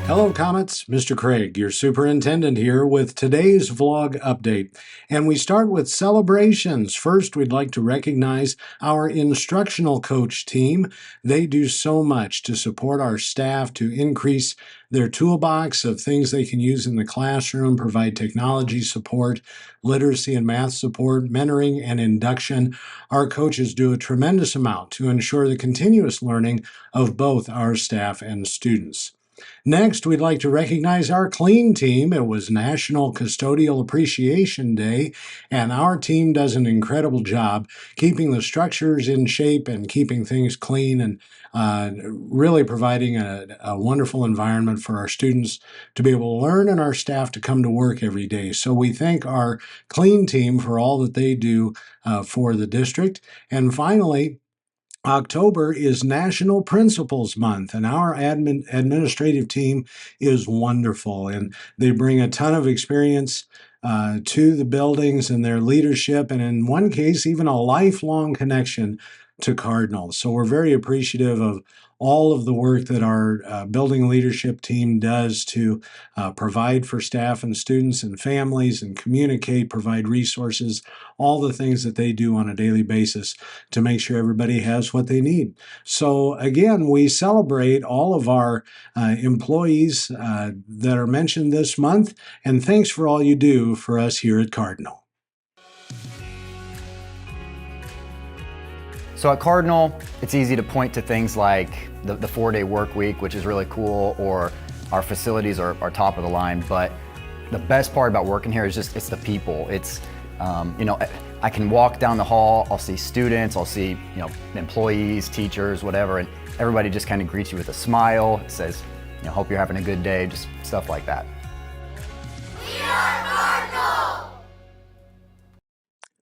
Hello, Comets. Mr. Craig, your superintendent here with today's vlog update. And we start with celebrations. First, we'd like to recognize our instructional coach team. They do so much to support our staff to increase their toolbox of things they can use in the classroom, provide technology support, literacy and math support, mentoring, and induction. Our coaches do a tremendous amount to ensure the continuous learning of both our staff and students. Next, we'd like to recognize our clean team. It was National Custodial Appreciation Day, and our team does an incredible job keeping the structures in shape and keeping things clean and really providing a wonderful environment for our students to be able to learn and our staff to come to work every day. So we thank our clean team for all that they do for the district. And finally, October is National Principals Month, and our administrative team is wonderful, and they bring a ton of experience to the buildings and their leadership, and in one case, even a lifelong connection to Cardinal. So we're very appreciative of all of the work that our building leadership team does to provide for staff and students and families and communicate, provide resources, all the things that they do on a daily basis to make sure everybody has what they need. So again, we celebrate all of our employees that are mentioned this month, and thanks for all you do for us here at Cardinal. So at Cardinal, it's easy to point to things like the 4-day work week, which is really cool, or our facilities are top of the line. But the best part about working here is just, it's the people. It's, I can walk down the hall, I'll see students, I'll see, employees, teachers, whatever, and everybody just kind of greets you with a smile. It says, hope you're having a good day, just stuff like that. We are Cardinal!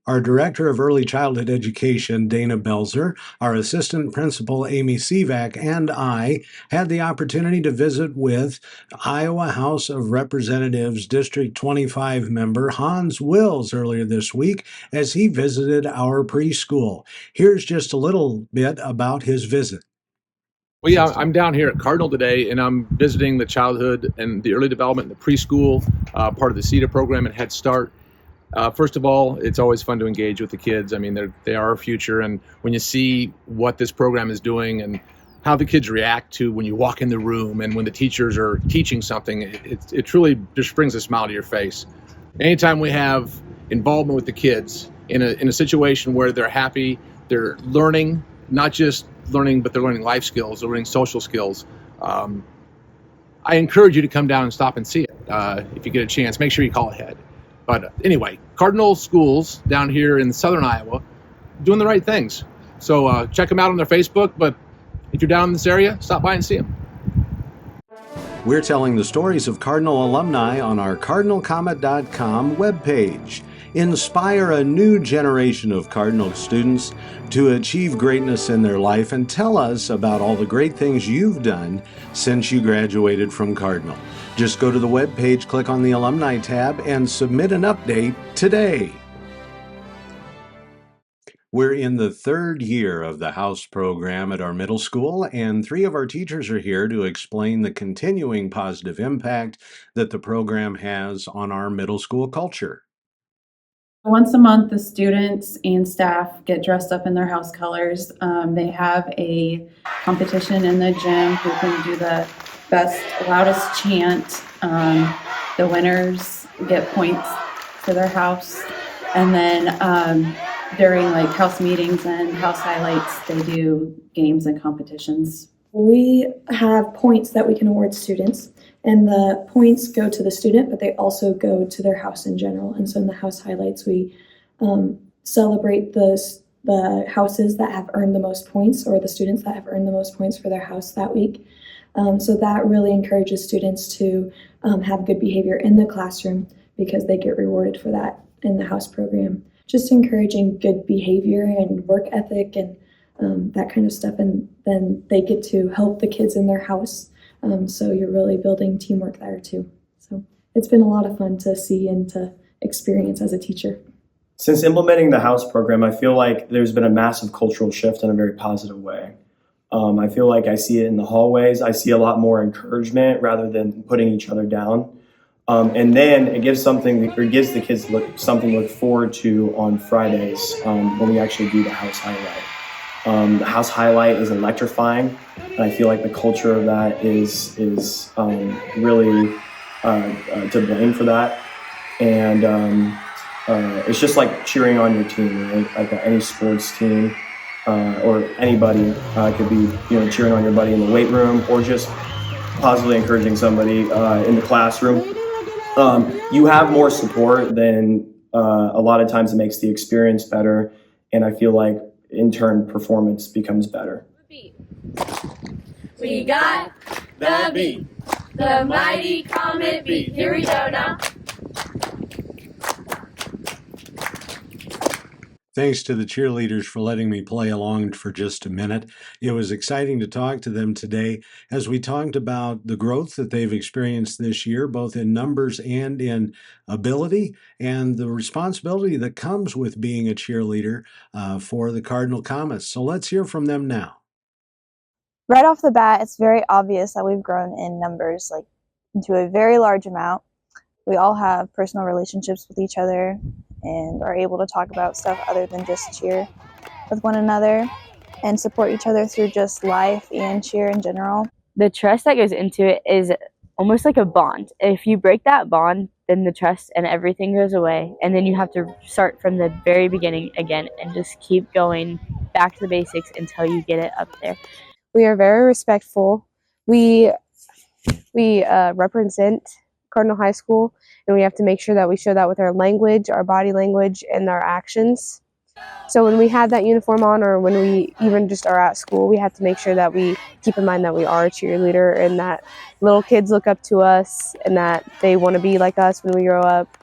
Our Director of Early Childhood Education, Dana Belzer, our Assistant Principal, Amy Sivak, and I had the opportunity to visit with Iowa House of Representatives District 25 member Hans Wilz earlier this week as he visited our preschool. Here's just a little bit about his visit. Well, yeah, I'm down here at Cardinal today, and I'm visiting the childhood and the early development in the preschool, part of the CETA program and Head Start. First of all, it's always fun to engage with the kids. I mean, they are our future, and when you see what this program is doing and how the kids react to when you walk in the room and when the teachers are teaching something, it truly just brings a smile to your face. Anytime we have involvement with the kids in a situation where they're happy, they're learning, not just learning, but they're learning life skills, they're learning social skills. I encourage you to come down and stop and see it. If you get a chance, make sure you call ahead. But anyway, Cardinal schools down here in southern Iowa doing the right things. So check them out on their Facebook, but if you're down in this area, stop by and see them. We're telling the stories of Cardinal alumni on our cardinalcomet.com webpage. Inspire a new generation of Cardinal students to achieve greatness in their life and tell us about all the great things you've done since you graduated from Cardinal. Just go to the webpage, click on the Alumni tab, and submit an update today. We're in the third year of the House program at our middle school, and 3 of our teachers are here to explain the continuing positive impact that the program has on our middle school culture. Once a month, the students and staff get dressed up in their house colors. They have a competition in the gym who can do the best, loudest chant. The winners get points for their house. And then during like house meetings and house highlights, they do games and competitions. We have points that we can award students, and the points go to the student, but they also go to their house in general. And so in the house highlights, we celebrate the houses that have earned the most points, or the students that have earned the most points for their house that week. So that really encourages students to have good behavior in the classroom because they get rewarded for that in the house program. Just encouraging good behavior and work ethic and that kind of stuff, and then they get to help the kids in their house. So you're really building teamwork there too. So it's been a lot of fun to see and to experience as a teacher. Since implementing the house program, I feel like there's been a massive cultural shift in a very positive way. I feel like I see it in the hallways. I see a lot more encouragement rather than putting each other down. And then it gives the kids something to look forward to on Fridays when we actually do the house highlight. The house highlight is electrifying, and I feel like the culture of that is really to blame for that. And it's just like cheering on your team, right? Like any sports team or anybody could be, cheering on your buddy in the weight room or just positively encouraging somebody in the classroom. You have more support than a lot of times. It makes the experience better, and I feel like in turn performance becomes better. We got the beat, the mighty comet beat. Here we go now. Thanks to the cheerleaders for letting me play along for just a minute. It was exciting to talk to them today as we talked about the growth that they've experienced this year, both in numbers and in ability, and the responsibility that comes with being a cheerleader for the Cardinal Comets. So let's hear from them now. Right off the bat, it's very obvious that we've grown in numbers, like into a very large amount. We all have personal relationships with each other and are able to talk about stuff other than just cheer with one another and support each other through just life and cheer in general. The trust that goes into it is almost like a bond. If you break that bond, then the trust and everything goes away, and then you have to start from the very beginning again and just keep going back to the basics until you get it up there. We are very respectful. We represent Cardinal High School, and we have to make sure that we show that with our language, our body language, and our actions. So when we have that uniform on, or when we even just are at school, we have to make sure that we keep in mind that we are a cheerleader and that little kids look up to us and that they want to be like us when we grow up.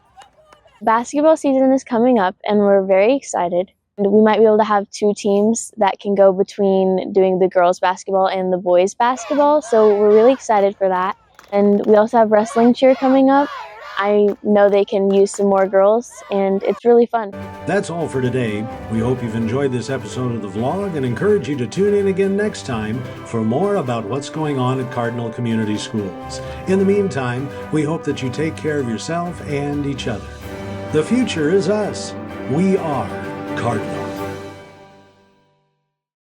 Basketball season is coming up, and we're very excited. We might be able to have 2 teams that can go between doing the girls basketball and the boys basketball, so we're really excited for that. And we also have wrestling cheer coming up. I know they can use some more girls, and it's really fun. That's all for today. We hope you've enjoyed this episode of the vlog and encourage you to tune in again next time for more about what's going on at Cardinal Community Schools. In the meantime, we hope that you take care of yourself and each other. The future is us. We are Cardinal.